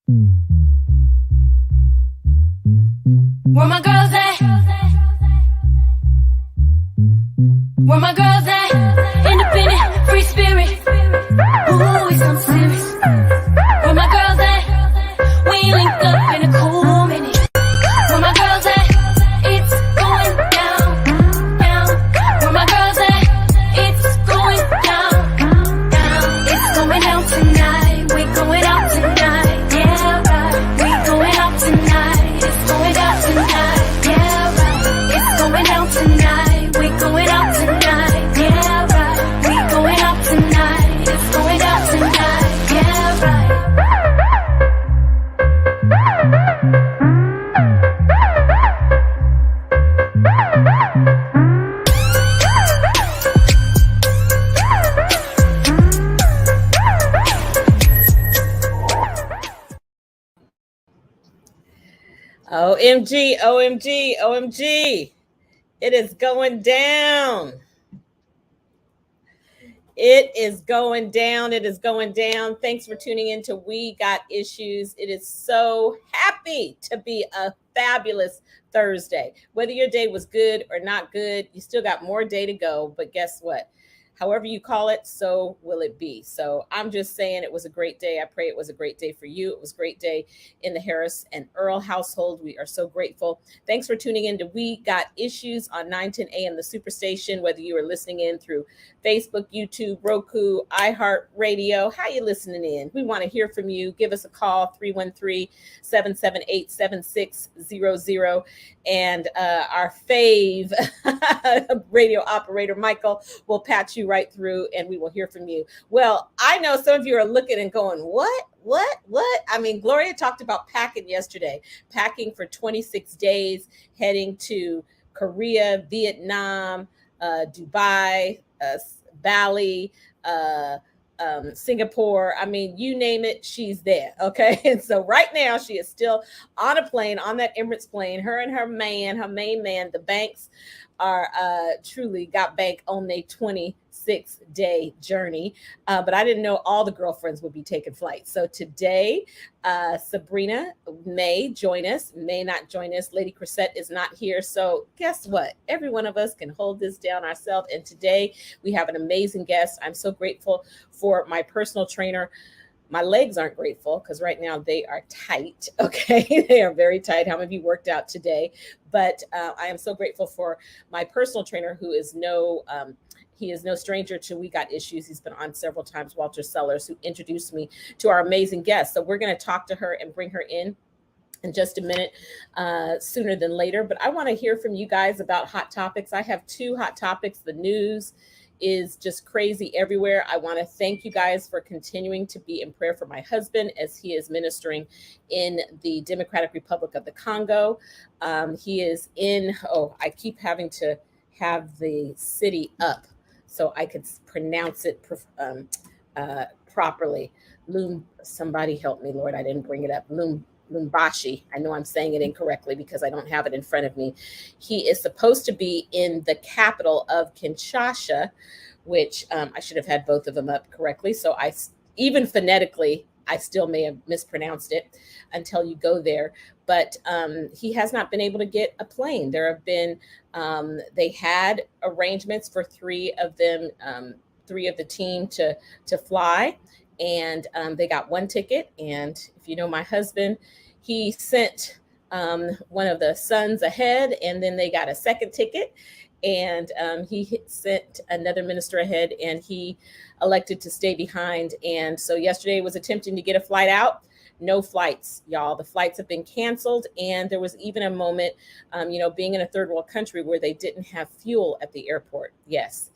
Where my girls at? Where my girls at? Independent, free spirit. Ooh, it's something serious. Where my girls at? We ain't linked up in a cool minute. Where my girls at? It's going down, down. Where my girls at? It's going down, down. It's going down tonight. We going out tonight. Yeah, right. We going out tonight. It's going down tonight. Yeah, right. It's going down tonight. We going out tonight. Yeah, right. We going out tonight. It's going down tonight. Yeah, right. OMG, OMG, OMG. It is going down. It is going down. It is going down. Thanks for tuning in to We Got Issues. It is so happy to be a fabulous Thursday. Whether your day was good or not good, you still got more day to go. But guess what? However you call it, so will it be. So I'm just saying it was a great day. I pray it was a great day for you. It was a great day in the Harris and Earl household. We are so grateful. Thanks for tuning in to We Got Issues on 910 AM, the Superstation, whether you are listening in through Facebook, YouTube, Roku, iHeartRadio. How you listening in? We want to hear from you. Give us a call, 313-778-7600. And our fave radio operator, Michael, will patch you right through and we will hear from you. Well, I know some of you are looking and going, what? I mean, Gloria talked about packing yesterday, packing for 26 days, heading to Korea, Vietnam, Dubai, Bali, Singapore. I mean, you name it, she's there. Okay. And so right now she is still on a plane, on that Emirates plane, her and her main man, the Banks are truly got bank on their 26-day journey. But I didn't know all the girlfriends would be taking flights. So today, Sabrina may join us, may not join us. Lady Crissette is not here. So guess what? Every one of us can hold this down ourselves. And today we have an amazing guest. I'm so grateful for my personal trainer. My legs aren't grateful because right now they are tight. Okay. They are very tight. How many of you worked out today? But I am so grateful for my personal trainer who is he is no stranger to We Got Issues. He's been on several times, Walter Sellers, who introduced me to our amazing guest. So we're going to talk to her and bring her in just a minute, sooner than later. But I want to hear from you guys about hot topics. I have two hot topics. The news is just crazy everywhere. I want to thank you guys for continuing to be in prayer for my husband as he is ministering in the Democratic Republic of the Congo. He is in, I keep having to have the city up so I could pronounce it properly. Somebody help me, Lord. I didn't bring it up. Lumbashi. I know I'm saying it incorrectly because I don't have it in front of me. He is supposed to be in the capital of Kinshasa, which I should have had both of them up correctly. So even phonetically, I still may have mispronounced it until you go there. But he has not been able to get a plane. There have been, they had arrangements for three of the team to fly. And they got one ticket. And if you know my husband, he sent one of the sons ahead, and then they got a second ticket. And he sent another minister ahead, and he elected to stay behind. And so yesterday was attempting to get a flight out. No flights, y'all. The flights have been canceled. And there was even a moment, being in a third world country where they didn't have fuel at the airport. Yes.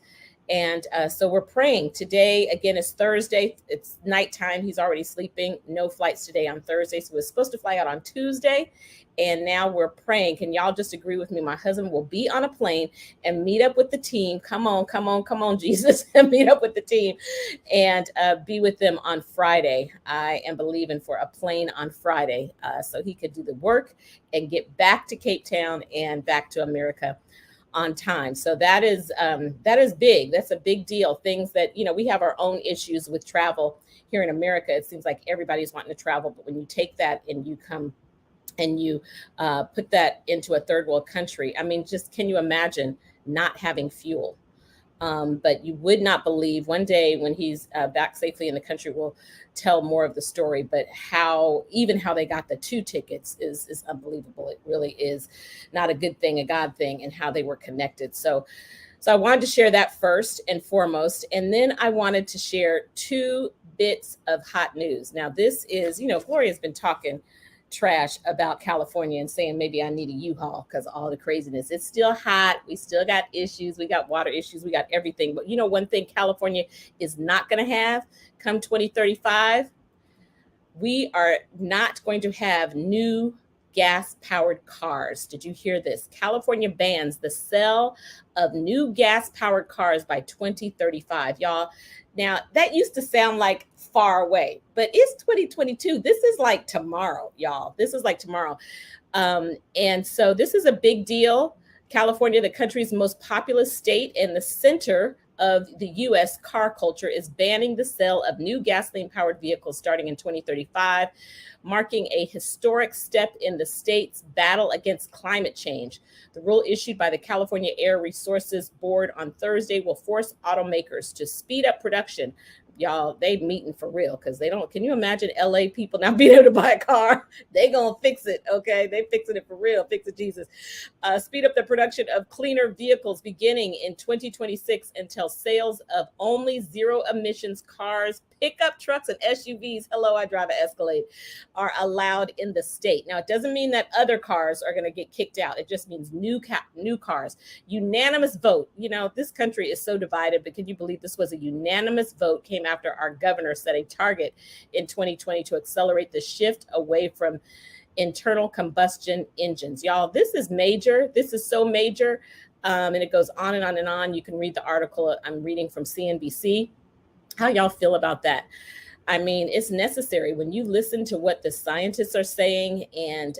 And so we're praying. Today, again, is Thursday. It's nighttime. He's already sleeping. No flights today on Thursday. So we're supposed to fly out on Tuesday. And now we're praying. Can y'all just agree with me? My husband will be on a plane and meet up with the team. Come on, Jesus, and meet up with the team and be with them on Friday. I am believing for a plane on Friday so he could do the work and get back to Cape Town and back to America on time. So that is big. That's a big deal. Things that, we have our own issues with travel here in America. It seems like everybody's wanting to travel, but when you take that and you come and you put that into a third world country, I mean, just can you imagine not having fuel? But you would not believe, one day when he's back safely in the country, we'll tell more of the story. But how they got the 2 tickets is unbelievable. It really is not a good thing, a God thing, and how they were connected. So I wanted to share that first and foremost. And then I wanted to share 2 bits of hot news. Now, this is, Gloria's been talking trash about California and saying maybe I need a U-Haul because all the craziness. It's still hot. We still got issues. We got water issues. We got everything. But one thing California is not going to have come 2035, we are not going to have new gas-powered cars. Did you hear this? California bans the sale of new gas-powered cars by 2035. Y'all, now that used to sound like far away, but it's 2022. This is like tomorrow, y'all. This is like tomorrow. And so this is a big deal. California, the country's most populous state and the center of the U.S. car culture, is banning the sale of new gasoline-powered vehicles starting in 2035, marking a historic step in the state's battle against climate change. The rule issued by the California Air Resources Board on Thursday will force automakers to speed up production. Y'all, they meeting for real because they don't. Can you imagine LA people not being able to buy a car? They gonna fix it, okay? They fixing it for real. Fix it, Jesus. Speed up the production of cleaner vehicles beginning in 2026 until sales of only zero emissions cars, pickup trucks, and SUVs. Hello, I drive an Escalade. Are allowed in the state. Now, it doesn't mean that other cars are going to get kicked out. It just means new cars. Unanimous vote. This country is so divided, but can you believe this was a unanimous vote? Came after our governor set a target in 2020 to accelerate the shift away from internal combustion engines. Y'all, this is major. This is so major. And it goes on and on and on. You can read the article I'm reading from CNBC. How y'all feel about that? I mean, it's necessary when you listen to what the scientists are saying, and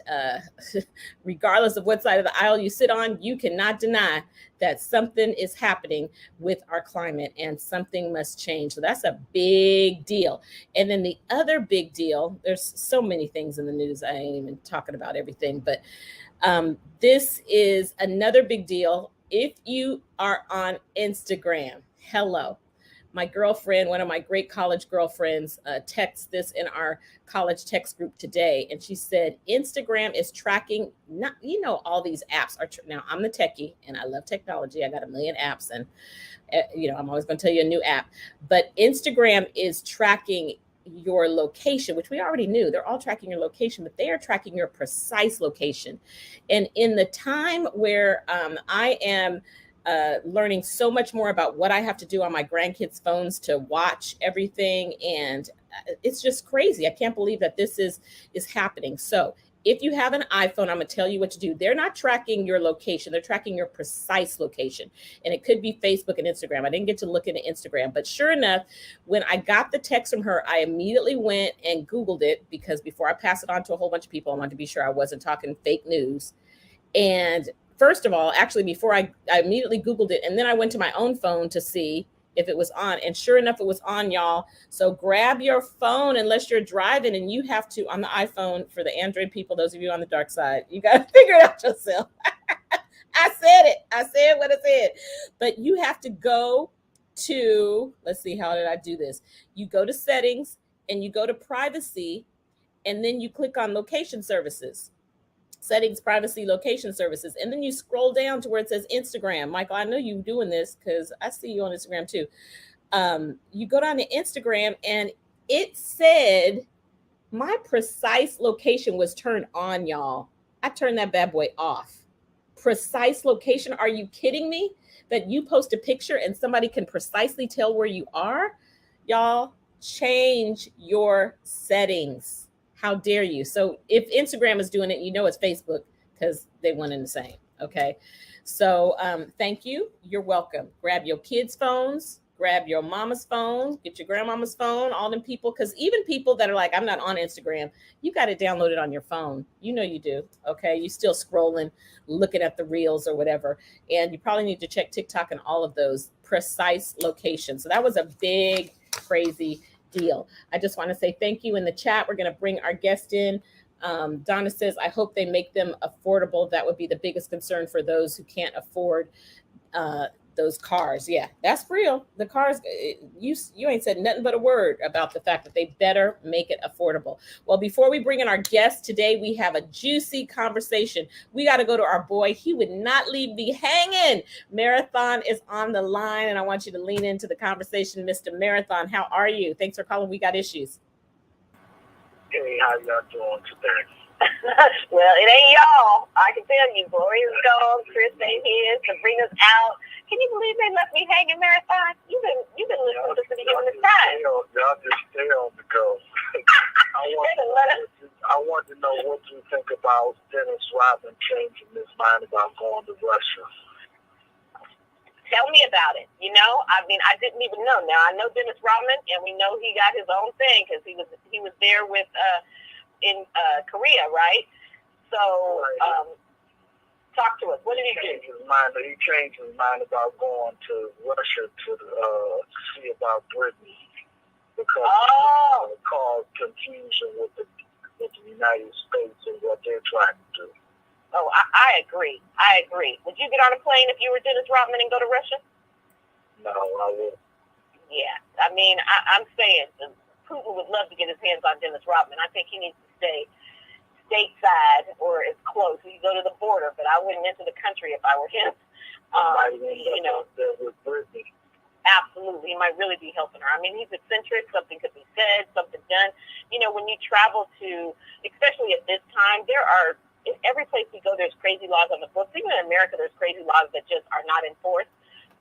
regardless of what side of the aisle you sit on, you cannot deny that something is happening with our climate and something must change. So that's a big deal. And then the other big deal, there's so many things in the news. I ain't even talking about everything, but this is another big deal. If you are on Instagram, hello. My girlfriend, one of my great college girlfriends, texted this in our college text group today. And she said, Instagram is tracking, all these apps are, now I'm the techie and I love technology. I got a million apps and, I'm always going to tell you a new app. But Instagram is tracking your location, which we already knew. They're all tracking your location, but they are tracking your precise location. And in the time where I am learning so much more about what I have to do on my grandkids' phones to watch everything. And it's just crazy. I can't believe that this is happening. So if you have an iPhone, I'm going to tell you what to do. They're not tracking your location. They're tracking your precise location. And it could be Facebook and Instagram. I didn't get to look into Instagram, but sure enough, when I got the text from her, I immediately went and Googled it, because before I pass it on to a whole bunch of people, I wanted to be sure I wasn't talking fake news. And first of all, actually, before I immediately Googled it, and then I went to my own phone to see if it was on. And sure enough, it was on, y'all. So grab your phone unless you're driving, and you have to, on the iPhone, for the Android people, those of you on the dark side, you got to figure it out yourself. I said it. I said what I said. But you have to go to, let's see, how did I do this? You go to settings and you go to privacy, and then you click on location services. Settings, privacy, location services. And then you scroll down to where it says Instagram. Michael, I know you doing this because I see you on Instagram too. You go down to Instagram and it said my precise location was turned on, y'all. I turned that bad boy off. Precise location. Are you kidding me? That you post a picture and somebody can precisely tell where you are? Y'all, change your settings. How dare you? So if Instagram is doing it, it's Facebook, because they one and the same. Okay. So thank you. You're welcome. Grab your kids' phones, grab your mama's phone, get your grandmama's phone, all them people, because even people that are like, I'm not on Instagram, you got to download it on your phone. You know you do. Okay. You still scrolling, looking at the reels or whatever. And you probably need to check TikTok and all of those precise locations. So that was a big, crazy deal. I just want to say thank you in the chat. We're going to bring our guest in. Donna says, I hope they make them affordable. That would be the biggest concern for those who can't afford those cars. Yeah, that's real. The cars, you ain't said nothing but a word about the fact that they better make it affordable. Well, before we bring in our guest today, we have a juicy conversation. We got to go to our boy. He would not leave me hanging. Marathon is on the line, and I want you to lean into the conversation. Mr. Marathon, how are you? Thanks for calling. We Got Issues. Hey, how y'all doing today? Well, it ain't y'all. I can tell you, Gloria's gone, Chris ain't here, Sabrina's out. Can you believe they left me hanging, Marathon? You've been listening to the beginning of this time. Y'all just stay on the go. I want to know what you think about Dennis Rodman changing his mind about going to Russia. Tell me about it. You know, I mean, I didn't even know. Now I know Dennis Rodman, and we know he got his own thing because he was there with in Korea, right? So, talk to us. What did he do? He changed his mind about going to Russia to see about Britain because it caused confusion with the United States and what they're trying to do. Oh, I agree. Would you get on a plane if you were Dennis Rodman and go to Russia? No, I wouldn't. Yeah, I mean, I'm saying Putin would love to get his hands on Dennis Rodman. I think he needs to stay stateside or as close. He could go to the border, but I wouldn't enter the country if I were him. You know, with Brittany. Absolutely, he might really be helping her. I mean, he's eccentric. Something could be said, something done. You know, when you travel to, especially at this time, in every place we go, there's crazy laws on the books. Even in America, there's crazy laws that just are not enforced.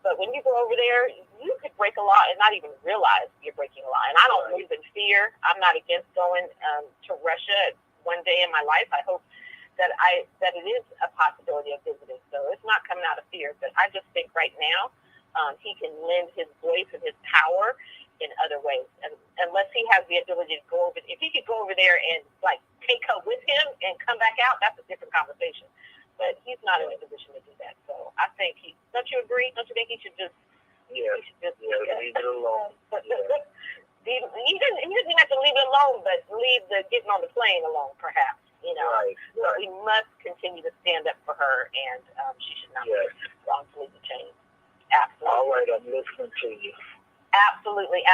But when you go over there, you could break a law and not even realize you're breaking a law. And I don't move in fear. I'm not against going to Russia one day in my life. I hope that it is a possibility of visiting. So it's not coming out of fear. But I just think right now he can lend his voice and his power in other ways. And unless he has the ability to go over, if he could go over there and like take her with him and come back out, that's a different conversation. But he's not in a position to do that. So I think don't you agree? Don't you think he should just leave it alone? He doesn't have to leave it alone, but leave the getting on the plane alone, perhaps. You know, right. So we must continue to stand up for her, and she should not be wrongfully detained. Absolutely. All right, I'm listening to you. Absolutely.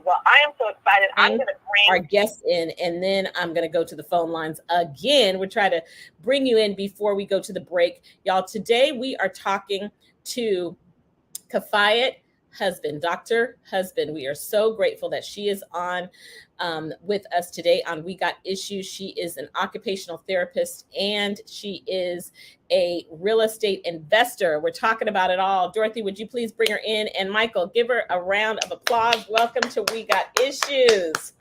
Well, I am so excited. I'm going to bring our guests in, and then I'm going to go to the phone lines again. We're trying to bring you in before we go to the break. Y'all, today we are talking to Kafayet Husband, Dr. Husband. We are so grateful that she is on with us today on We Got Issues. She is an occupational therapist and she is a real estate investor. We're talking about it all. Dorothy, would you please bring her in? And Michael, give her a round of applause. Welcome to We Got Issues.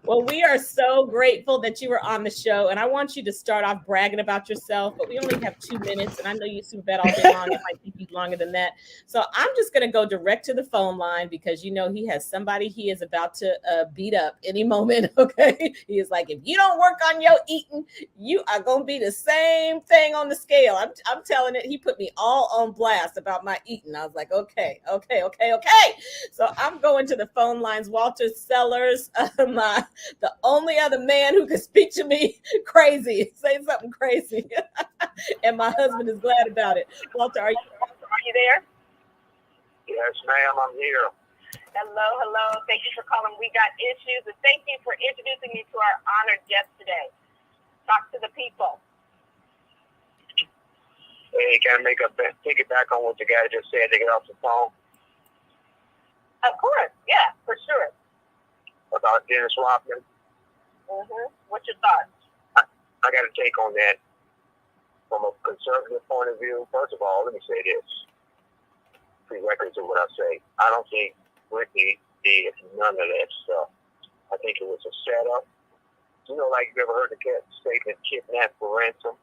Well, we are so grateful that you were on the show, and I want you to start off bragging about yourself, but we only have 2 minutes, and I know you super bet all day long. It might take you longer than that. So I'm just going to go direct to the phone line because, you know, he has somebody he is about to beat up any moment, okay? He is like, if you don't work on your eating, you are going to be the same thing on the scale. I'm telling it. He put me all on blast about my eating. I was like, okay. So I'm going to the phone lines. Walter Sellers, the only other man who could speak to me crazy, say something crazy. And my husband is glad about it. Walter, are you there? Yes, ma'am, I'm here. Hello. Thank you for calling We Got Issues, and thank you for introducing me to our honored guest today. Talk to the people. Hey, can I take it back on what the guy just said to get off the phone? Of course, yeah, for sure. About Dennis Rodman. What's your thoughts? I got a take on that from a conservative point of view. First of all, let me say this. Prerequisite to what I say. I don't think Britney did none of that stuff. I think it was a setup. You know, like you ever heard the statement, kidnapped for ransom?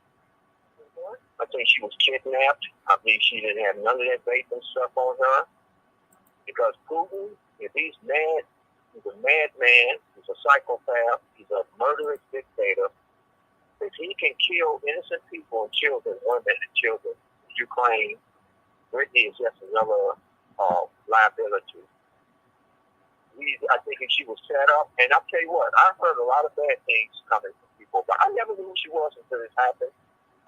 I think she was kidnapped. I think she didn't have none of that vaping stuff on her. Because Putin, if he's mad, he's a madman, he's a psychopath, he's a murderous dictator. If he can kill innocent people and children, women and children in Ukraine, Brittany is just another liability. I think if she was set up, and I'll tell you what, I've heard a lot of bad things coming from people, but I never knew who she was until this happened.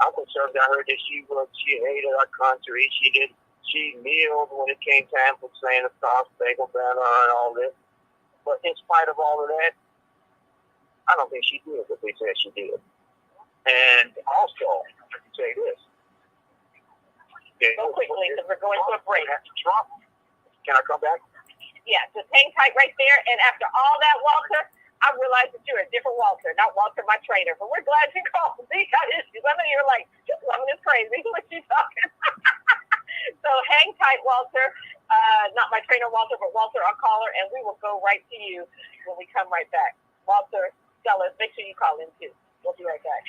I'm concerned. I heard that she hated our country. She kneeled when it came time for Santa Claus, Bagel Banner, and all this. But in spite of all of that, I don't think she did what they said she did. And also, let me say this. Go quickly, because we're going to a break. Trump. Can I come back? Yeah, just hang tight right there. And after all that, Walter, I realized that you're a different Walter, not Walter, my trainer. But we're glad you called. We got issues. I know you're like, just loving is crazy. What you talking? So hang tight, Walter. Not my trainer, Walter, but Walter, our caller, and we will go right to you when we come right back. Walter, tell us. Make sure you call in too. We'll be right back.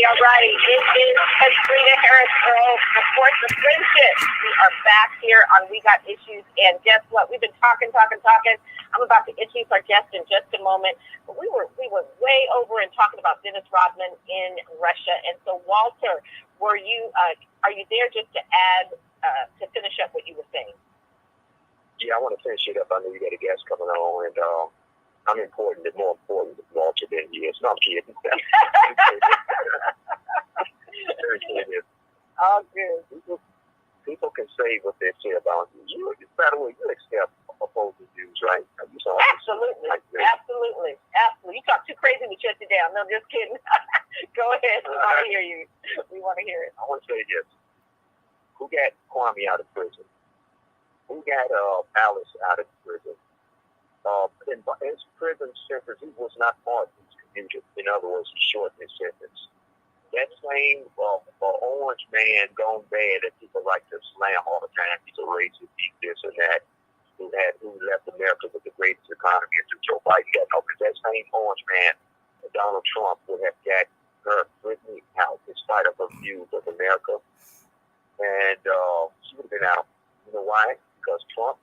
Alrighty. It is Katrina Harris Earl, the Force of Friendship. We are back here on We Got Issues, and guess what? We've been talking. I'm about to introduce our guest in just a moment, but we were way over and talking about Dennis Rodman in Russia. And so, Walter, are you there just to add to finish up what you were saying? Yeah, I want to finish it up. I know you got a guest coming on, and I'm important, and more important than Walter than he is. No, I'm kidding. All good. People can say what they say about you. By the way, you accept opposing views, right? Absolutely. You talk too crazy, we shut you down. No, I'm just kidding. Go ahead. We want to hear you. We want to hear it. I want to say this. Who got Kwame out of prison? Who got Alice out of prison? In his prison sentence, he was not part of his commuted. In other words, he shortened his sentence. that same orange man gone bad that people like to slam all the time. He's a racist, he's this and that. Who left America with the greatest economy until Joe Biden got no. Because that same orange man, Donald Trump, would have got her Brittany out in spite of her views of America. And she would have been out. You know why? Because Trump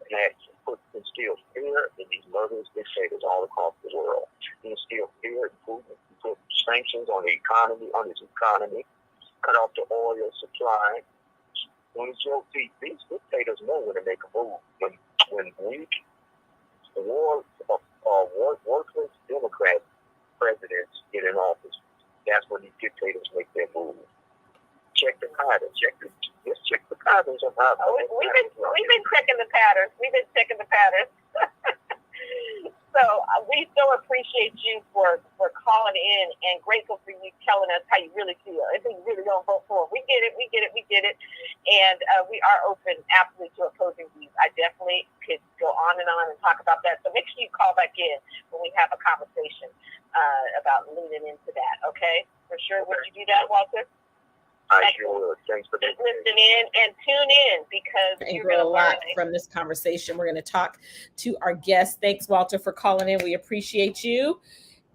had instilled fear in these murderous dictators all across the world. He instilled fear in Putin. He put sanctions on the economy, on his economy, cut off the oil supply. When these dictators know when to make a move. When weak, worthless Democrat presidents get in office, that's when these dictators make their move. Check the patterns. Check the patterns of how we've been checking the patterns. We've been checking the patterns. So we so appreciate you for calling in, and grateful for you telling us how you really feel. I think you really don't vote for it. We get it. And we are open absolutely to opposing views. I definitely could go on and talk about that. So make sure you call back in when we have a conversation about leaning into that. Okay? For sure. Would you do that, Walter? I sure would. Thanks for listening in and tune in, because you're going to learn a lot from this conversation. We're going to talk to our guest. Thanks, Walter, for calling in. We appreciate you.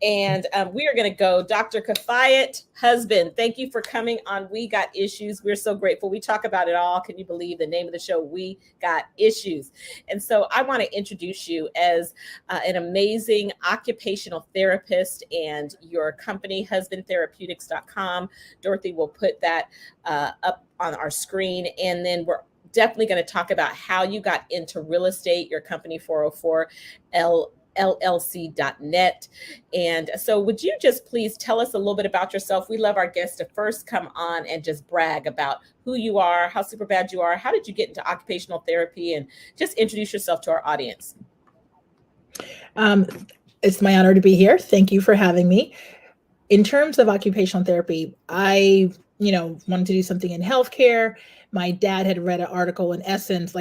And we are going to go. Dr. Kafayet Husband, thank you for coming on We Got Issues. We're so grateful. We talk about it all. Can you believe the name of the show? We Got Issues. And so I want to introduce you as an amazing occupational therapist, and your company, husbandtherapeutics.com. Dorothy will put that up on our screen. And then we're definitely going to talk about how you got into real estate, your company 404 LLC.net. And so would you just please tell us a little bit about yourself? We love our guests to first come on and just brag about who you are, how super bad you are, how did you get into occupational therapy, and just introduce yourself to our audience. It's my honor to be here. Thank you for having me. In terms of occupational therapy, I wanted to do something in healthcare. My dad had read an article in Essence,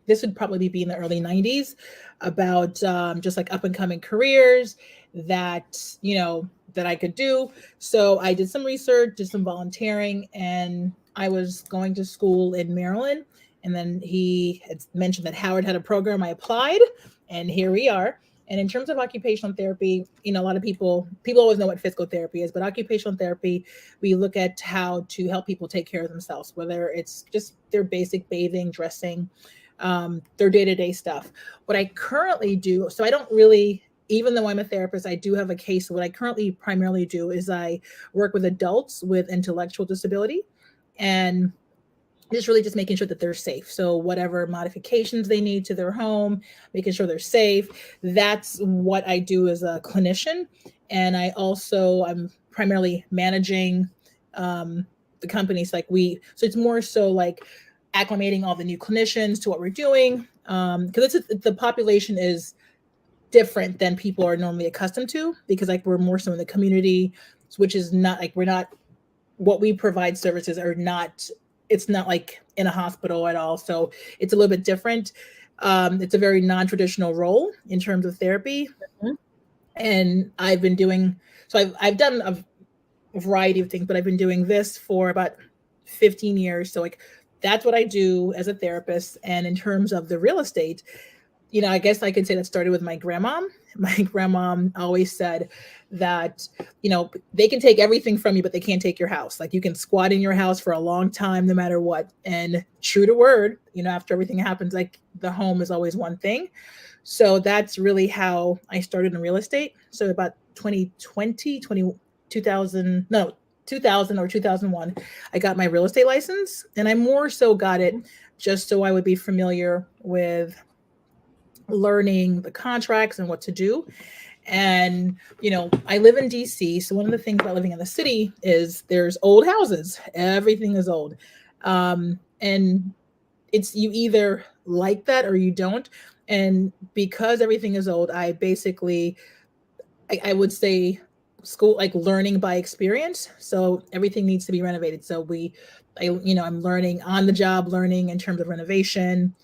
this would probably be in the early 90s, about just up and coming careers that I could do. So I did some research, did some volunteering, and I was going to school in Maryland. And then he had mentioned that Howard had a program. I applied, and here we are. And in terms of occupational therapy, a lot of people always know what physical therapy is, but occupational therapy, we look at how to help people take care of themselves, whether it's just their basic bathing, dressing, their day-to-day stuff. What I currently do, so I don't really, even though I'm a therapist, I do have a case. What I currently primarily do is I work with adults with intellectual disability, and just making sure that they're safe. So whatever modifications they need to their home, making sure they're safe. That's what I do as a clinician. And I'm primarily managing the companies. So it's more so acclimating all the new clinicians to what we're doing. Because the population is different than people are normally accustomed to, because we're more so in the community, which is not what we provide services are not. It's not like in a hospital at all. So it's a little bit different. It's a very non-traditional role in terms of therapy. Mm-hmm. And I've been doing, so I've done a variety of things, but I've been doing this for about 15 years. So that's what I do as a therapist. And in terms of the real estate, I guess I could say that started with my grandma. My grandma always said that, they can take everything from you, but they can't take your house. You can squat in your house for a long time, no matter what. And true to word, after everything happens, the home is always one thing. So that's really how I started in real estate. So about 2000 or 2001, I got my real estate license, and I more so got it just so I would be familiar with learning the contracts and what to do. And, I live in DC. So one of the things about living in the city is there's old houses. Everything is old. And it's, you either like that or you don't. And because everything is old, I basically, I would say school, learning by experience. So everything needs to be renovated. So I'm learning on the job, learning in terms of renovation,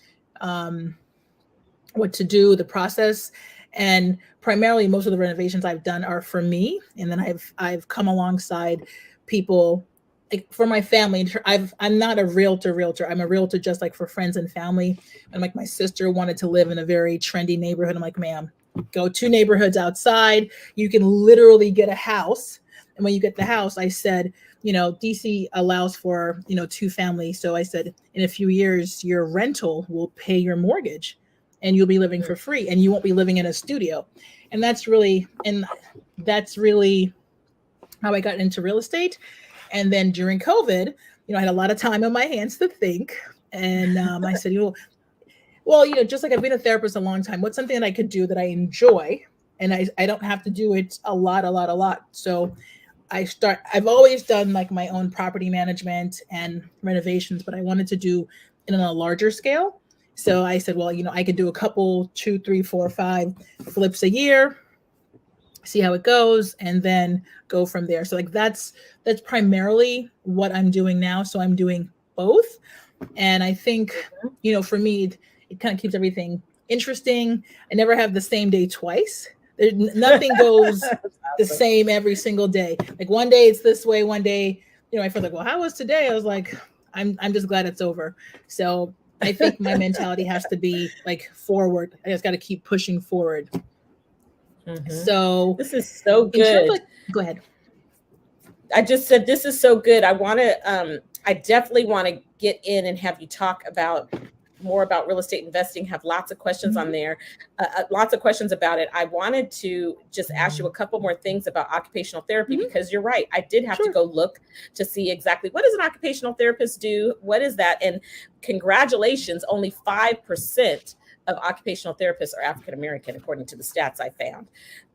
what to do, the process. And primarily most of the renovations I've done are for me. And then I've come alongside people like for my family. I'm not a realtor. I'm a realtor just like for friends and family. And like my sister wanted to live in a very trendy neighborhood. I'm like, ma'am, go 2 neighborhoods outside. You can literally get a house. And when you get the house, I said, DC allows for, 2 families. So I said, in a few years, your rental will pay your mortgage and you'll be living for free and you won't be living in a studio. And that's really how I got into real estate. And then during COVID, I had a lot of time on my hands to think. And I said, well, just like I've been a therapist a long time, what's something that I could do that I enjoy? And I don't have to do it a lot. So I've always done like my own property management and renovations, but I wanted to do it on a larger scale. So I said, well, I could do a couple, 2, 3, 4, 5 flips a year, see how it goes, and then go from there. So like that's primarily what I'm doing now. So I'm doing both. And I think, for me, it kind of keeps everything interesting. I never have the same day twice. Nothing goes the same every single day. Like one day it's this way, one day, I feel like, well, how was today? I was like, I'm just glad it's over. So I think my mentality has to be like forward. I just got to keep pushing forward. So this is so good. Go ahead. I just said, this is so good. I definitely want to get in and have you talk more about real estate investing, have lots of questions on there, lots of questions about it. I wanted to just ask you a couple more things about occupational therapy, because you're right. I did have to go look to see exactly what does an occupational therapist do? What is that? And congratulations, only 5% of occupational therapists are African-American, according to the stats I found.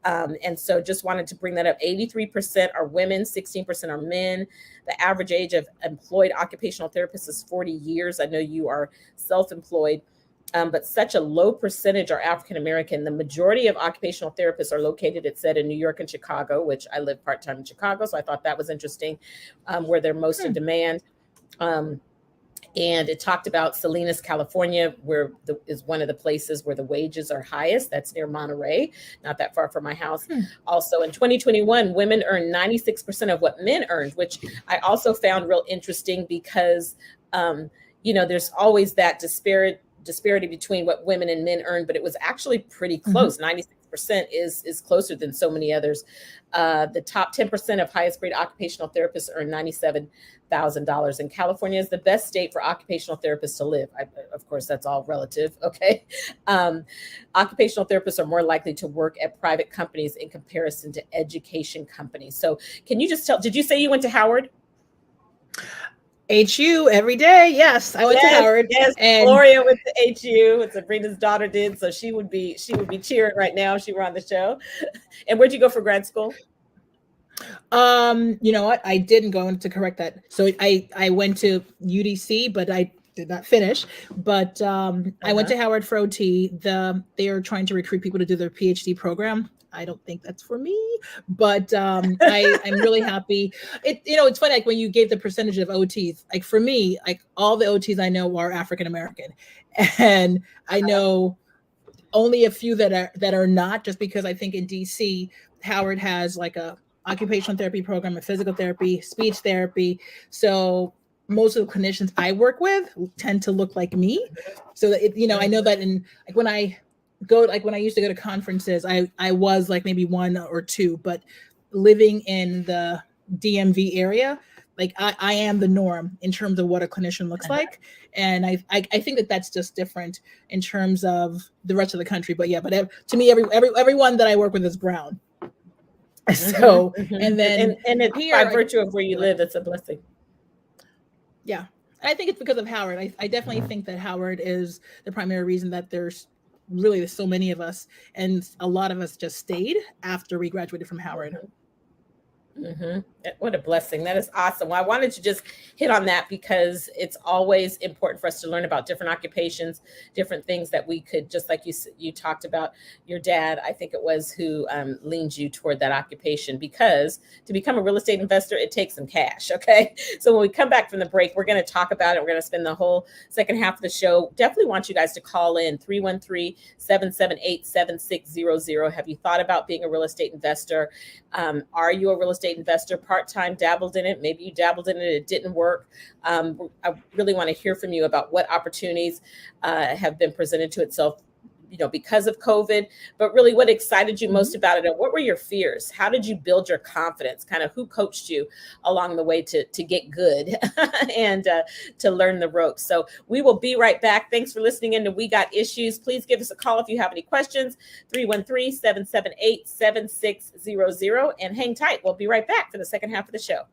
And so just wanted to bring that up. 83% are women, 16% are men. The average age of employed occupational therapists is 40 years. I know you are self-employed, but such a low percentage are African-American. The majority of occupational therapists are located, it said, in New York and Chicago, which I live part-time in Chicago. So I thought that was interesting, where they're most in demand. And it talked about Salinas, California, where is one of the places where the wages are highest. That's near Monterey, not that far from my house. Also, in 2021, women earned 96% of what men earned, which I also found real interesting because, there's always that disparity between what women and men earn, but it was actually pretty close. 96% is closer than so many others. The top 10% of highest grade occupational therapists earn $97,000. And California is the best state for occupational therapists to live. Of course, that's all relative. Okay. Occupational therapists are more likely to work at private companies in comparison to education companies. So can you just did you say you went to Howard? HU every day. Yes, I went to Howard. Yes, and Gloria went to HU. And Sabrina's daughter did, so she would be cheering right now if she were on the show. And where'd you go for grad school? You know what? I didn't go to correct that. So I went to UDC, but I did not finish. But I went to Howard for OT. They are trying to recruit people to do their PhD program. I don't think that's for me, but I'm really happy. It's funny, like when you gave the percentage of OTs, like for me, like all the OTs I know are African-American, and I know only a few that are not, just because I think in DC, Howard has like a occupational therapy program, a physical therapy, speech therapy. So most of the clinicians I work with tend to look like me. So that I know that when I used to go to conferences, I was like maybe 1 or 2, but living in the DMV area, like I am the norm in terms of what a clinician looks like. And I think that's just different in terms of the rest of the country. But yeah, but to me, everyone that I work with is brown. So, and then and it's here, by virtue of where you live, it's a blessing. Yeah. I think it's because of Howard. I definitely think that Howard is the primary reason that there's so many of us, and a lot of us just stayed after we graduated from Howard. Mm-hmm. What a blessing. That is awesome. Well, I wanted to just hit on that because it's always important for us to learn about different occupations, different things that we could, just like you talked about your dad, I think it was, who leaned you toward that occupation, because to become a real estate investor, it takes some cash. Okay. So when we come back from the break, we're going to talk about it. We're going to spend the whole second half of the show. Definitely want you guys to call in 313-778-7600. Have you thought about being a real estate investor? Are you a real estate investor, part-time, dabbled in it? Maybe you dabbled in it, it didn't work. I really want to hear from you about what opportunities have been presented to itself, because of COVID, but really what excited you most about it, and what were your fears? How did you build your confidence? Kind of who coached you along the way to get good and to learn the ropes? So we will be right back. Thanks for listening in to We Got Issues. Please give us a call if you have any questions, 313-778-7600, and hang tight. We'll be right back for the second half of the show.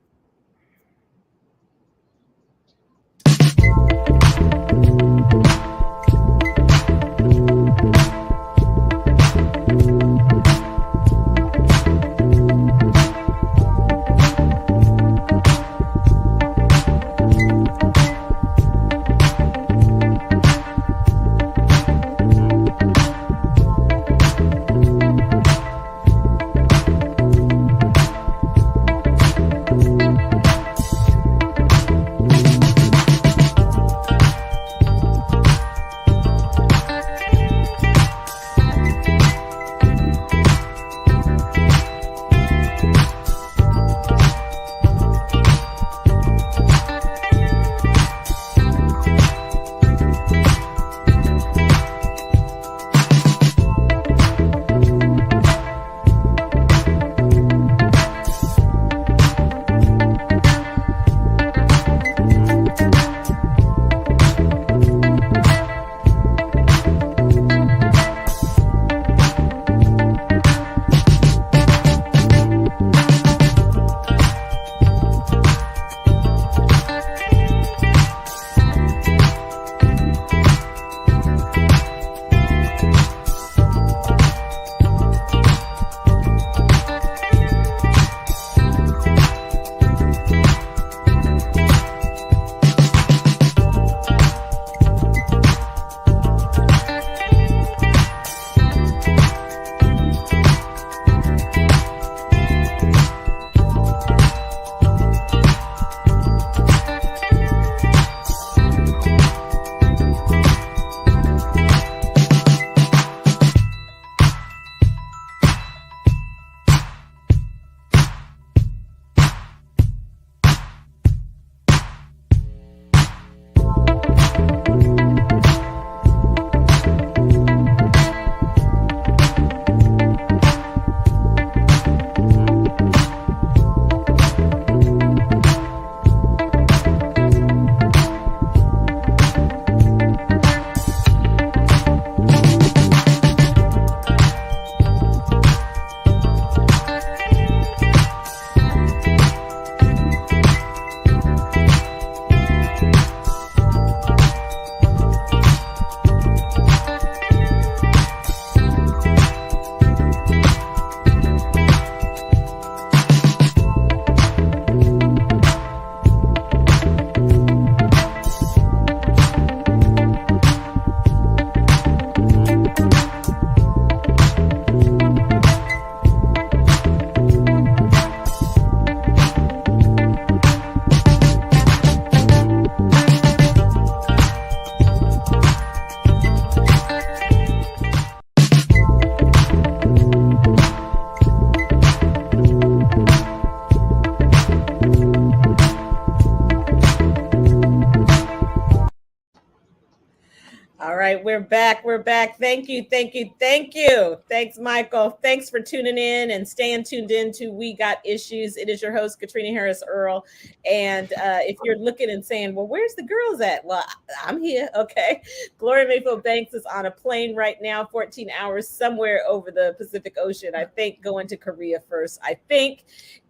All right, we're back. We're back. Thank you. Thank you. Thank you. Thanks, Michael. Thanks for tuning in and staying tuned in to We Got Issues. It is your host, Katrina Harris Earl. And if you're looking and saying, well, where's the girls at? Well, I'm here. Okay. Gloria Mayfield Banks is on a plane right now, 14 hours somewhere over the Pacific Ocean. I think going to Korea first, I think.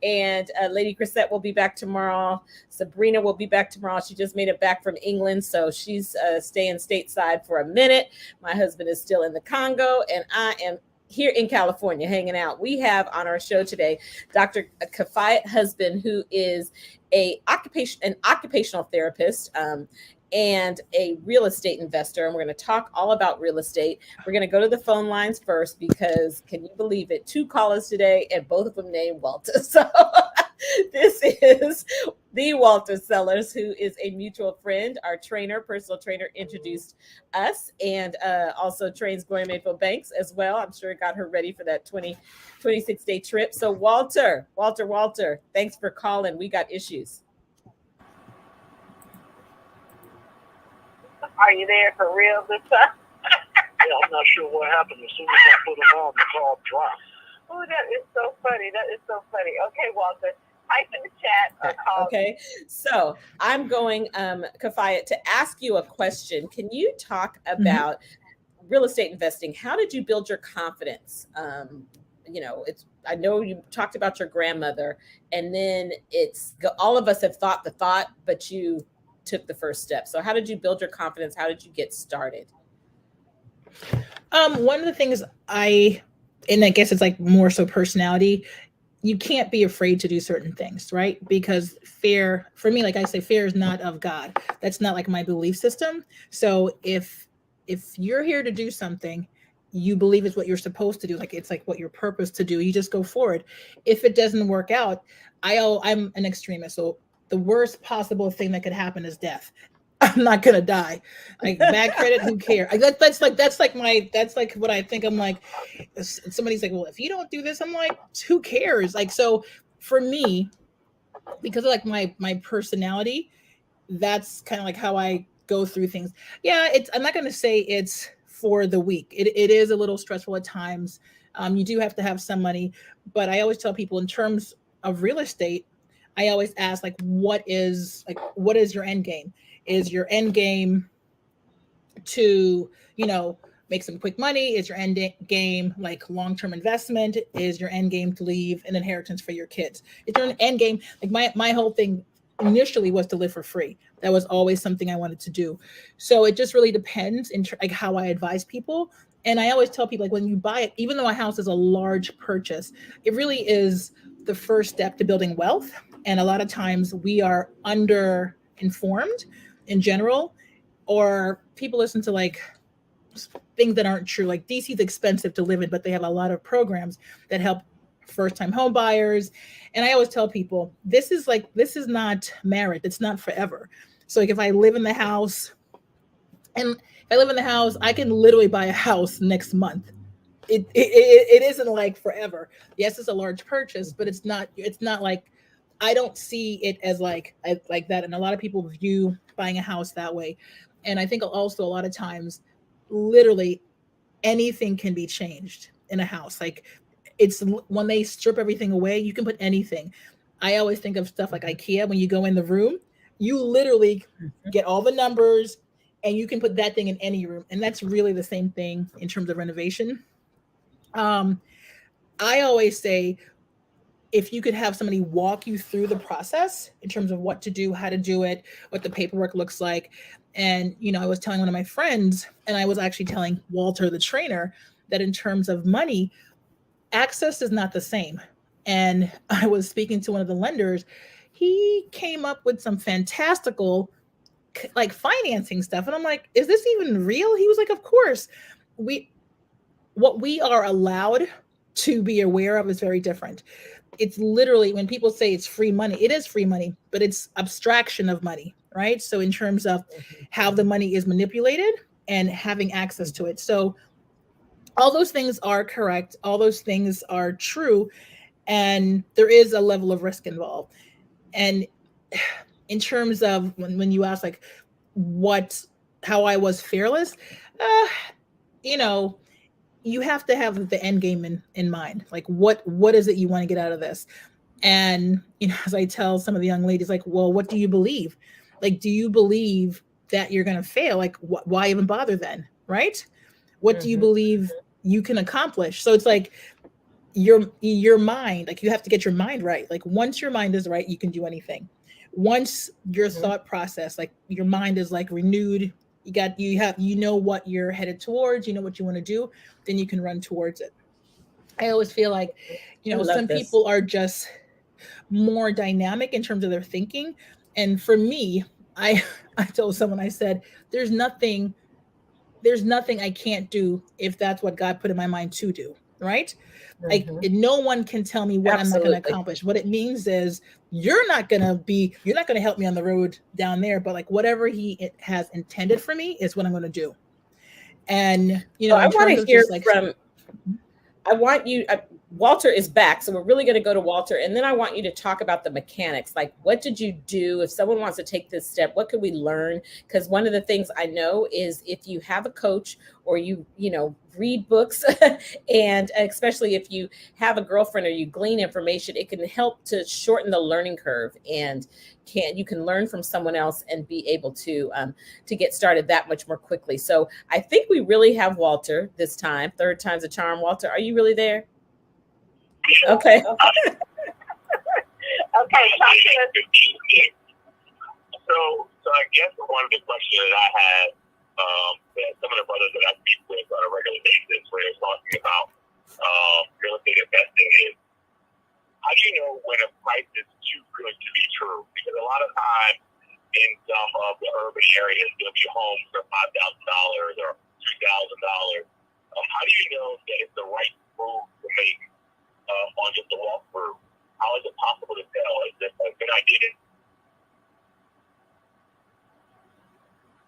And Lady Chrisette will be back tomorrow. Sabrina will be back tomorrow. She just made it back from England, so she's staying stateside for a minute. My husband is still in the Congo, and I am here in California hanging out. We have on our show today Dr. Kafayet Husband, who is an occupational therapist, and a real estate investor. And we're going to talk all about real estate. We're going to go to the phone lines first because, can you believe it? 2 callers today and both of them named Walter. So this is the Walter Sellers, who is a mutual friend. Our personal trainer, introduced us, and also trains Gloria Mayfield Banks as well. I'm sure it got her ready for that 26-day trip. So Walter, thanks for calling. We got issues. Are you there for real this time? Yeah, I'm not sure what happened. As soon as I put them on, the call dropped. Oh, that is so funny. Okay, Walter, type in the chat or call. Okay, so I'm going, Kafayet, to ask you a question. Can you talk about real estate investing? How did you build your confidence? I know you talked about your grandmother, and then all of us have thought the thought, but you took the first step. So how did you build your confidence? How did you get started? One of the things I guess it's like more so personality, you can't be afraid to do certain things, right? Because fear, for me, like I say, fear is not of God. That's not like my belief system. So if you're here to do something, you believe it's what you're supposed to do, like it's like what your purpose to do, you just go forward. If it doesn't work out, I'm an extremist. So the worst possible thing that could happen is death. I'm not gonna die. Like bad credit, who cares? That's like what I think. I'm like, somebody's like, well, if you don't do this, I'm like, who cares? Like, so for me, because of like my personality, that's kind of like how I go through things. Yeah, I'm not gonna say it's for the weak. It is a little stressful at times. You do have to have some money, but I always tell people in terms of real estate, I always ask like, what is your end game? Is your end game to, make some quick money? Is your end game like long-term investment? Is your end game to leave an inheritance for your kids? Is there an end game? Like my whole thing initially was to live for free. That was always something I wanted to do. So it just really depends like how I advise people. And I always tell people, like, when you buy it, even though a house is a large purchase, it really is the first step to building wealth. And a lot of times we are under informed in general, or people listen to like things that aren't true. Like DC is expensive to live in, but they have a lot of programs that help first-time home buyers. And I always tell people, this is not marriage. It's not forever. So like if I live in the house, I can literally buy a house next month. It isn't like forever. Yes, it's a large purchase, but it's not like, I don't see it as like that. And a lot of people view buying a house that way. And I think also a lot of times, literally anything can be changed in a house. Like it's when they strip everything away, you can put anything. I always think of stuff like IKEA. When you go in the room, you literally get all the numbers and you can put that thing in any room. And that's really the same thing in terms of renovation. I always say, if you could have somebody walk you through the process in terms of what to do, how to do it, what the paperwork looks like. And, I was telling one of my friends, and I was actually telling Walter, the trainer, that in terms of money, access is not the same. And I was speaking to one of the lenders. He came up with some fantastical like financing stuff. And I'm like, is this even real? He was like, of course. What we are allowed to be aware of is very different. It's literally, when people say it's free money, it is free money, but it's abstraction of money, right? So in terms of how the money is manipulated and having access to it. So all those things are correct. All those things are true. And there is a level of risk involved. And in terms of when you ask like how I was fearless, you have to have the end game in mind. Like what is it you want to get out of this? And, as I tell some of the young ladies, like, well, what do you believe? Like, do you believe that you're going to fail? Like, why even bother then? Right? What do you believe you can accomplish? So it's like your mind, like you have to get your mind right. Like once your mind is right, you can do anything. Once your thought process, like your mind is like renewed, you know what you're headed towards, you know what you want to do, then you can run towards it. I always feel like, I love some this. people are just more dynamic in terms of their thinking. And for me, I I told someone, I said, there's nothing I can't do if that's what God put in my mind to do, right? Like Mhm. no one can tell me what I'm not going to Absolutely. accomplish. What it means is you're not going to help me on the road down there, but like whatever he has intended for me is what I'm going to do. And, So I in want terms to of hear just like, from I want you, Walter is back. So we're really going to go to Walter. And then I want you to talk about the mechanics. Like, what did you do? If someone wants to take this step, what could we learn? Because one of the things I know is if you have a coach or read books, and especially if you have a girlfriend or you glean information, it can help to shorten the learning curve. And you can learn from someone else and be able to get started that much more quickly. So I think we really have Walter this time. Third time's a charm. Walter, are you really there? Okay. Okay, talk to us. So I guess one of the questions that I had, that some of the brothers that I speak with on a regular basis when they're talking about real estate investing is, how do you know when a price is too good to be true? Because a lot of times in some of the urban areas, there'll be homes for $5,000 or $2,000. How do you know that it's the right move to make on just a walkthrough? How is it possible to tell? Is this a good idea?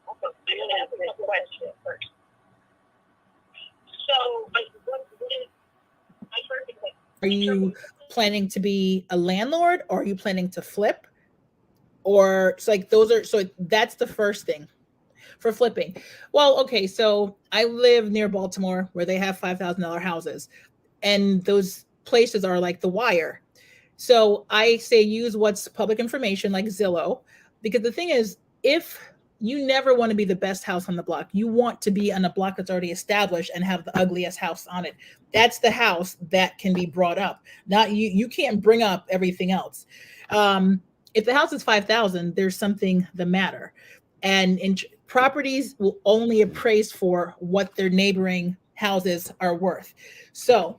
I'm going to answer this question first. So, what is my first thing? are you planning to be a landlord or are you planning to flip? Or it's like so that's the first thing for flipping. Well, okay, so I live near Baltimore where they have $5,000 houses, and those places are like The Wire. So I say use what's public information like Zillow, because the thing is, if you never want to be the best house on the block, you want to be on a block that's already established and have the ugliest house on it. That's the house that can be brought up. Not you. You can't bring up everything else. If the house is 5,000, there's something the matter, and properties will only appraise for what their neighboring houses are worth. So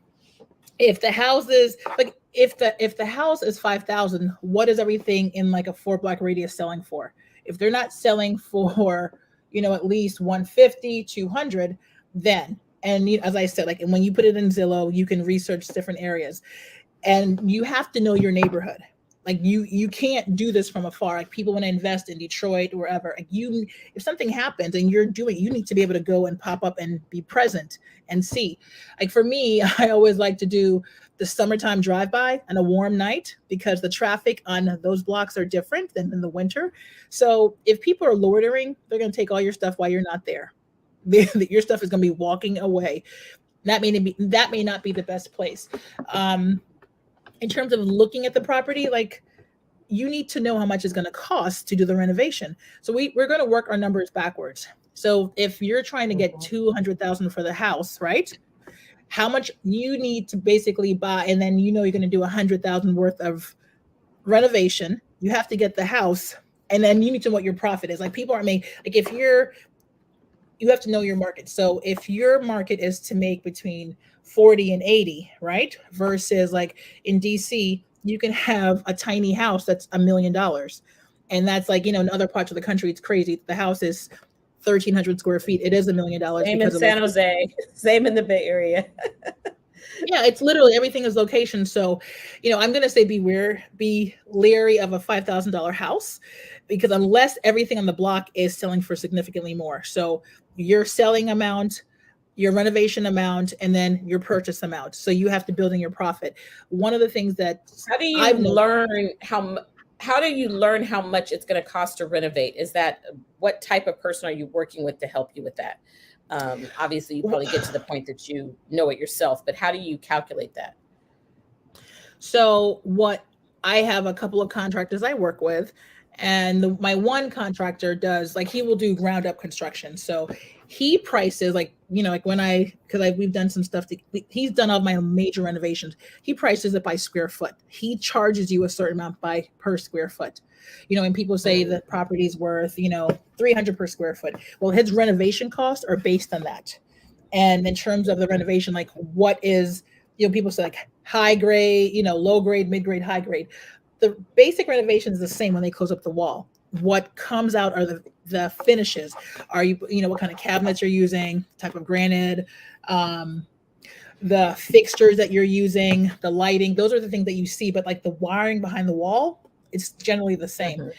if the house is like if the house is 5,000, what is everything in like a 4-block radius selling for? If they're not selling for at least 150, 200, then, and as I said, like, and when you put it in Zillow, you can research different areas, and you have to know your neighborhood. Like you can't do this from afar. Like people want to invest in Detroit or wherever. Like if something happens and you need to be able to go and pop up and be present and see. Like for me, I always like to do the summertime drive-by on a warm night because the traffic on those blocks are different than in the winter. So if people are loitering, they're going to take all your stuff while you're not there. Your stuff is going to be walking away. That may not be the best place. In terms of looking at the property, like you need to know how much it's going to cost to do the renovation. So we're going to work our numbers backwards. So if you're trying to get 200,000 for the house, right? How much you need to basically buy, and then you're going to do 100,000 worth of renovation. You have to get the house, and then you need to know what your profit is. Like people aren't making, like you have to know your market. So if your market is to make between 40 and 80, right? Versus like in DC, you can have a tiny house that's $1 million. And that's like, in other parts of the country, it's crazy. The house is 1,300 square feet. It is $1 million. Same in San Jose, same in the Bay Area. Yeah, it's literally everything is location. So, I'm going to say be leery of a $5,000 house, because unless everything on the block is selling for significantly more. So your selling amount, your renovation amount, and then your purchase amount. So you have to build in your profit. One of the things that how do you learn how much it's going to cost to renovate? Is that, what type of person are you working with to help you with that? Obviously you probably get to the point that you know it yourself, but how do you calculate that? So I have a couple of contractors I work with, and my one contractor does, like, he will do ground up construction. So he prices like we've done some stuff he's done all my major renovations. He prices it by square foot. He charges you a certain amount per square foot. And people say the property's worth, 300 per square foot. Well, his renovation costs are based on that. And in terms of the renovation, like what is people say like high grade, low grade, mid grade, high grade. The basic renovation is the same when they close up the wall. What comes out are the finishes. Are you what kind of cabinets you're using, type of granite, the fixtures that you're using, the lighting. Those are the things that you see. But like the wiring behind the wall, it's generally the same. Mhm.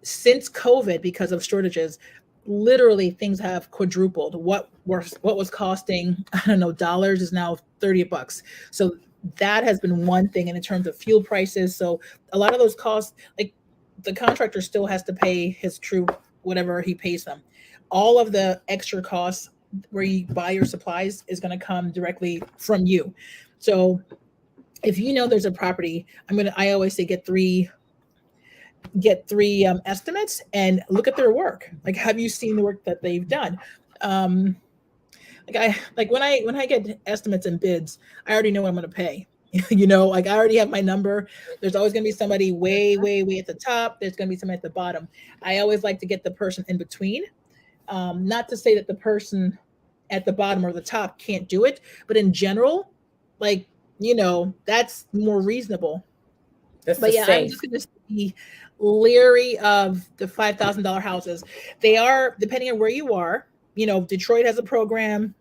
Since COVID, because of shortages, literally things have quadrupled. What was costing, I don't know, dollars is now $30. So that has been one thing. And in terms of fuel prices, so a lot of those costs, like the contractor still has to pay his crew whatever he pays them. All of the extra costs where you buy your supplies is going to come directly from you. So if there's a property, I always say get three estimates and look at their work. Like, have you seen the work that they've done? When I get estimates and bids, I already know what I'm going to pay. Like I already have my number. There's always going to be somebody way, way, way at the top. There's going to be somebody at the bottom. I always like to get the person in between. Not to say that the person at the bottom or the top can't do it, but in general, like, that's more reasonable. That's But the yeah, I'm safe. just going to be leery of the $5,000 houses. They are, depending on where you are, Detroit has a program,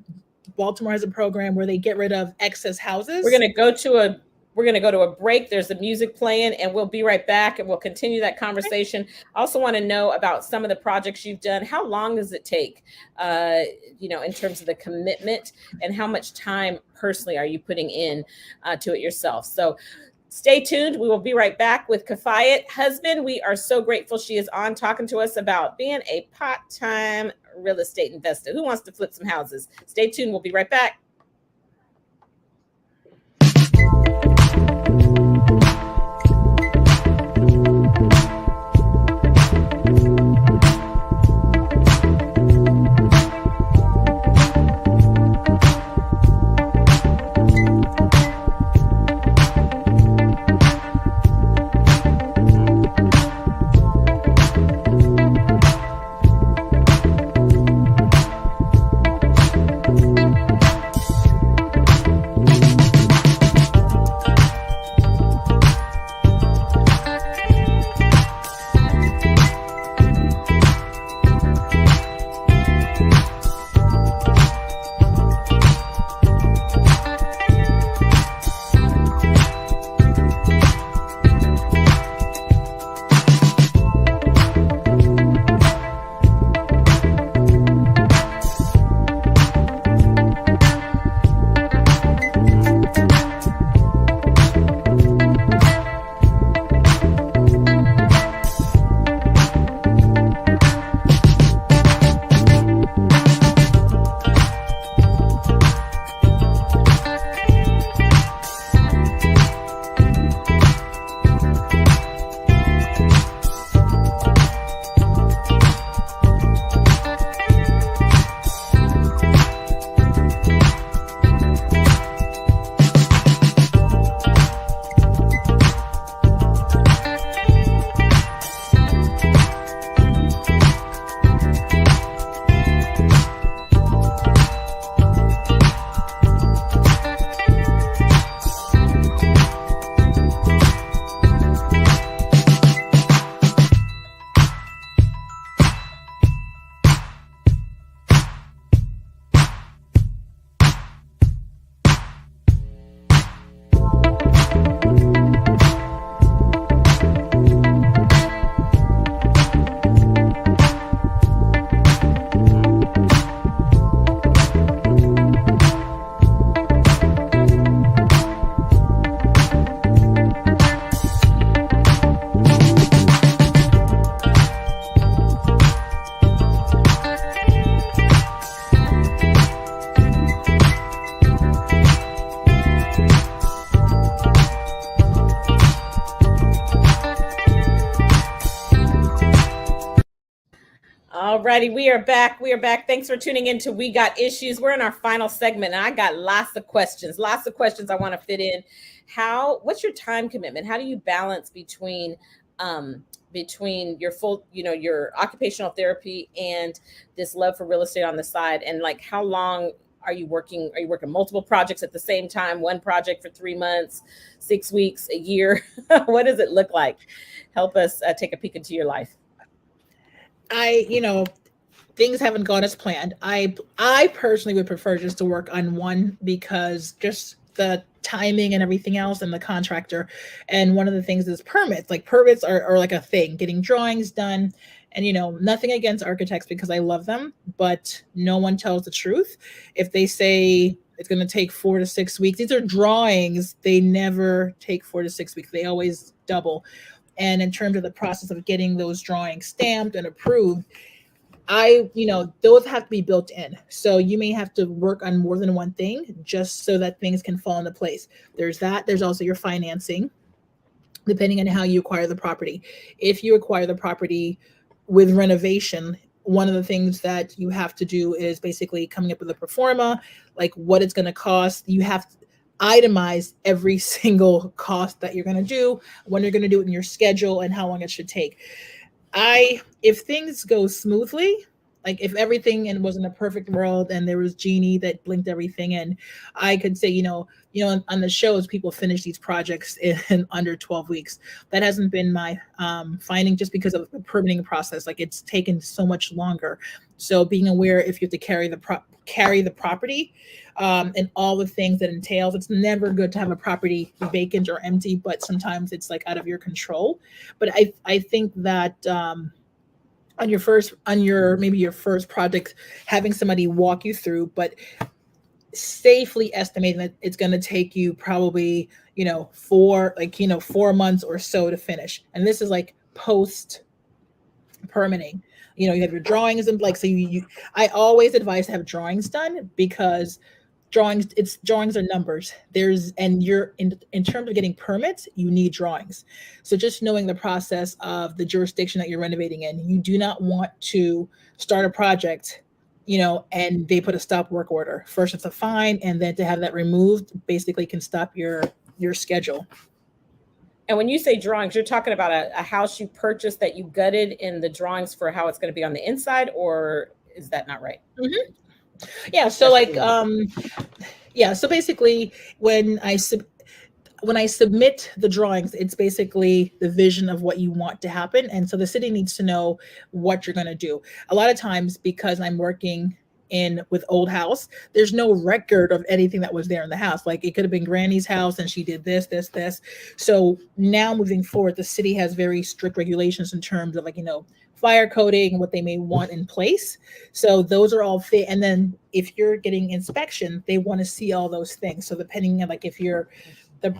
Baltimore has a program where they get rid of excess houses. We're going to go to a break. There's the music playing, and we'll be right back, and we'll continue that conversation. I also want to know about some of the projects you've done. How long does it take, in terms of the commitment, and how much time personally are you putting in to it yourself? So stay tuned. We will be right back with Kafayet Husband. We are so grateful she is on talking to us about being a part-time real estate investor who wants to flip some houses. Stay tuned. We'll be right back. Alrighty, we are back. Thanks for tuning in to We Got Issues. We're in our final segment, and I got lots of questions I want to fit in. What's your time commitment? How do you balance between your full, your occupational therapy and this love for real estate on the side? And like, how long Are you working multiple projects at the same time? One project for 3 months, 6 weeks, a year? What does it look like? Help us take a peek into your life. Things haven't gone as planned. I personally would prefer just to work on one, because just the timing and everything else, and the contractor. And one of the things is permits. Like, permits are like a thing, getting drawings done. And nothing against architects, because I love them, but no one tells the truth. If they say it's going to take 4 to 6 weeks, these are drawings. They never take 4 to 6 weeks. They always double. And in terms of the process of getting those drawings stamped and approved, those have to be built in. So you may have to work on more than one thing just so that things can fall into place. There's that. There's also your financing, depending on how you acquire the property. If you acquire the property with renovation, one of the things that you have to do is basically coming up with a pro forma, like what it's going to cost. You have to itemize every single cost that you're going to do, when you're going to do it in your schedule, and how long it should take. If things go smoothly, like if everything and was in a perfect world and there was Genie that blinked everything in, I could say, on the shows, people finish these projects in under 12 weeks. That hasn't been my finding, just because of the permitting process. Like, it's taken so much longer. So being aware, if you have to carry the property and all the things that entails, it's never good to have a property vacant or empty, but sometimes it's like out of your control. But I think that on your first project, having somebody walk you through, but safely estimating that it's going to take you probably 4 months or so to finish. And this is like post permitting. You have your drawings, and like, so I always advise to have drawings done, because drawings are numbers. You're in terms of getting permits, you need drawings. So just knowing the process of the jurisdiction that you're renovating in, you do not want to start a project, and they put a stop work order. First it's a fine, and then to have that removed basically can stop your schedule. And when you say drawings, you're talking about a house you purchased that you gutted in the drawings for how it's going to be on the inside, or is that not right? Mm-hmm. Yeah. So so basically when I submit the drawings, it's basically the vision of what you want to happen. And so the city needs to know what you're going to do. A lot of times, because I'm working with old house, there's no record of anything that was there in the house. Like, it could have been Granny's house and she did this. So now moving forward, the city has very strict regulations in terms of fire coding, what they may want in place. So those are all and then if you're getting inspection, they want to see all those things. So depending on, like, if you're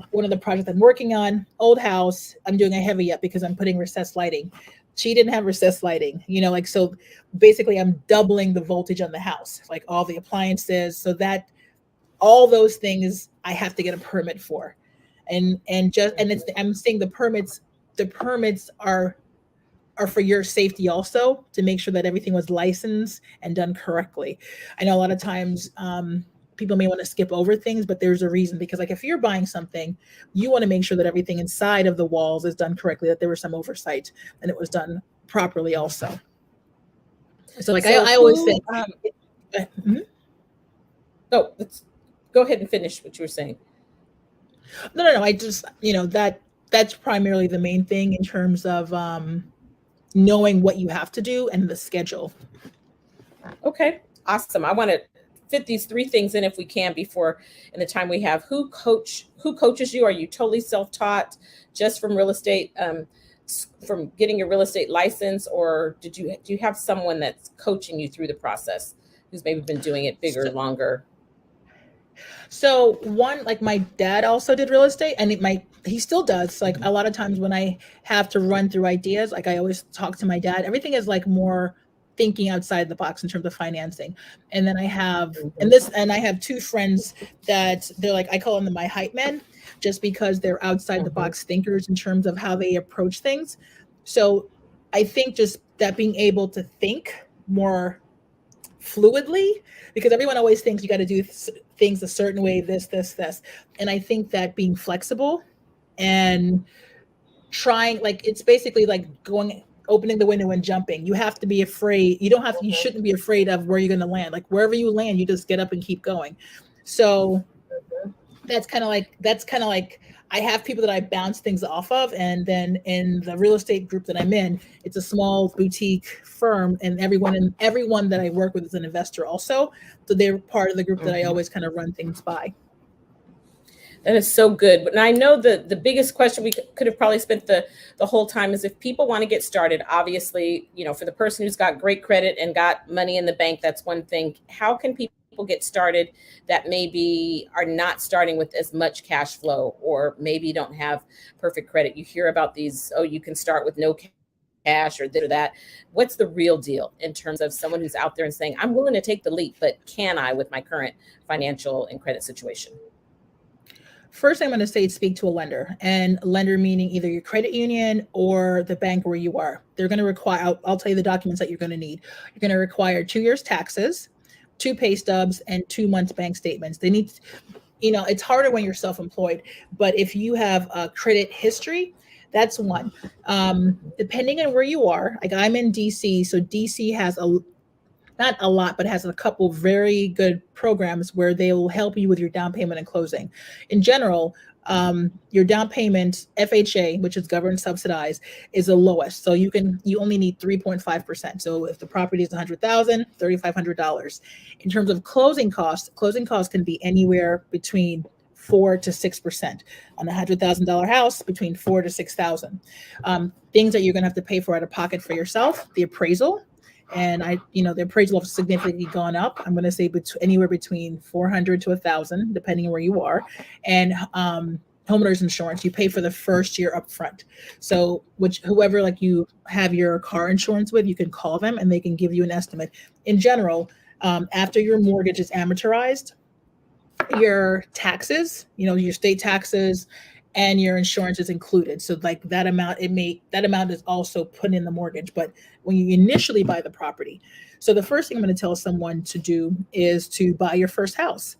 one of the projects I'm working on, old house, I'm doing a heavy up because I'm putting recessed lighting. She didn't have recessed lighting, so basically I'm doubling the voltage on the house, like all the appliances. So that all those things I have to get a permit for. I'm saying the permits are for your safety also, to make sure that everything was licensed and done correctly. I know a lot of times people may want to skip over things, but there's a reason, because like if you're buying something, you want to make sure that everything inside of the walls is done correctly, that there was some oversight and it was done properly also. So like I always say, let's go ahead and finish what you were saying. No. I just, that's primarily the main thing in terms of knowing what you have to do and the schedule. Okay, awesome. I want to fit these 3 things in if we can before in the time we have. Who coaches you? Are you totally self-taught just from real estate, from getting your real estate license, or do you have someone that's coaching you through the process, who's maybe been doing it bigger, longer? So one, like my dad also did real estate, and he still does. Like a lot of times when I have to run through ideas, like I always talk to my dad. Everything is like more thinking outside the box in terms of financing. And then I have, I have 2 friends that they're like, I call them my hype men, just because they're outside the box thinkers in terms of how they approach things. So I think just that being able to think more fluidly, because everyone always thinks you got to do things a certain way, this. And I think that being flexible and trying, like, it's basically like opening the window and jumping. You have to be afraid. You shouldn't be afraid of where you're going to land. Like wherever you land, you just get up and keep going. So that's kind of like I have people that I bounce things off of. And then in the real estate group that I'm in, it's a small boutique firm, and everyone that I work with is an investor also. So they're part of the group that I always kind of run things by. That is so good. But I know the biggest question we could have probably spent the whole time is if people want to get started. Obviously, for the person who's got great credit and got money in the bank, that's one thing. How can people get started that maybe are not starting with as much cash flow, or maybe don't have perfect credit? You hear about these, you can start with no cash or this or that. What's the real deal in terms of someone who's out there and saying, I'm willing to take the leap, but can I with my current financial and credit situation? First, I'm going to say speak to a lender, and lender meaning either your credit union or the bank where you are. They're going to require, I'll tell you the documents that you're going to need. You're going to require 2 years taxes, 2 pay stubs, and 2 months bank statements. They need, it's harder when you're self-employed, but if you have a credit history, that's one. Depending on where you are, like I'm in DC, so DC has not a lot, but has a couple very good programs where they will help you with your down payment and closing. In general, your down payment, FHA, which is government subsidized, is the lowest. So you only need 3.5%. So if the property is $100,000, $3,500. In terms of closing costs can be anywhere between 4 to 6%. On a $100,000 house, between 4 to 6,000. Things that you're going to have to pay for out of pocket for yourself: the appraisal. And the appraisal has significantly gone up. I'm going to say anywhere between 400 to 1,000, depending on where you are. And homeowners insurance, you pay for the first year up front. So whoever like you have your car insurance with, you can call them and they can give you an estimate. In general, after your mortgage is amortized, your taxes, your state taxes and your insurance is included. So like that amount is also put in the mortgage. But when you initially buy the property, so the first thing I'm going to tell someone to do is to buy your first house.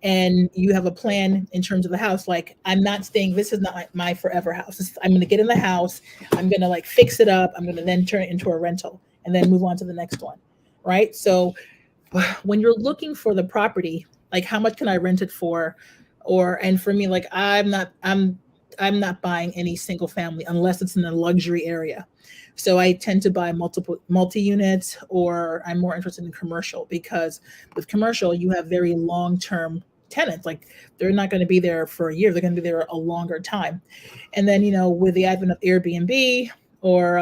And you have a plan in terms of the house. Like, I'm not staying, this is not my forever house. I'm going to get in the house. I'm going to like fix it up. I'm going to then turn it into a rental and then move on to the next one. Right. So when you're looking for the property, like how much can I rent it for? And for me, like I'm not buying any single family unless it's in a luxury area. So I tend to buy multi-units, or I'm more interested in commercial, because with commercial, you have very long-term tenants. Like they're not going to be there for a year. They're going to be there a longer time. And then, with the advent of Airbnb or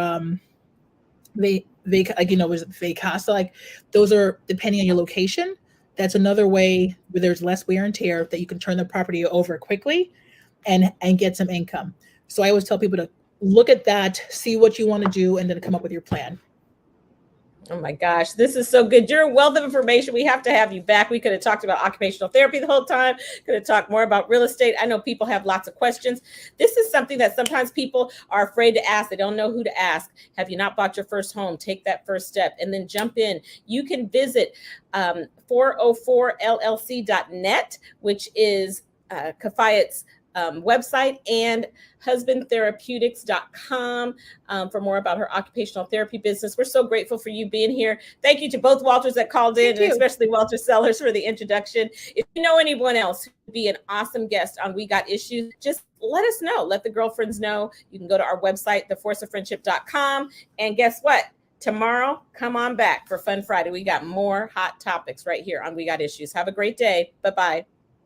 Vacasa, like those are depending on your location. That's another way where there's less wear and tear, that you can turn the property over quickly and get some income. So I always tell people to look at that, see what you want to do, and then come up with your plan. Oh my gosh, this is so good. You're a wealth of information. We have to have you back. We could have talked about occupational therapy the whole time. Could have talked more about real estate. I know people have lots of questions. This is something that sometimes people are afraid to ask. They don't know who to ask. Have you not bought your first home? Take that first step and then jump in. You can visit 404llc.net, which is Kafayet's website, and husbandtherapeutics.com for more about her occupational therapy business. We're so grateful for you being here. Thank you to both Walters that called in, and especially Walter Sellers for the introduction. If you know anyone else who would be an awesome guest on We Got Issues, just let us know. Let the girlfriends know. You can go to our website, theforceoffriendship.com. And guess what? Tomorrow, come on back for Fun Friday. We got more hot topics right here on We Got Issues. Have a great day. Bye-bye.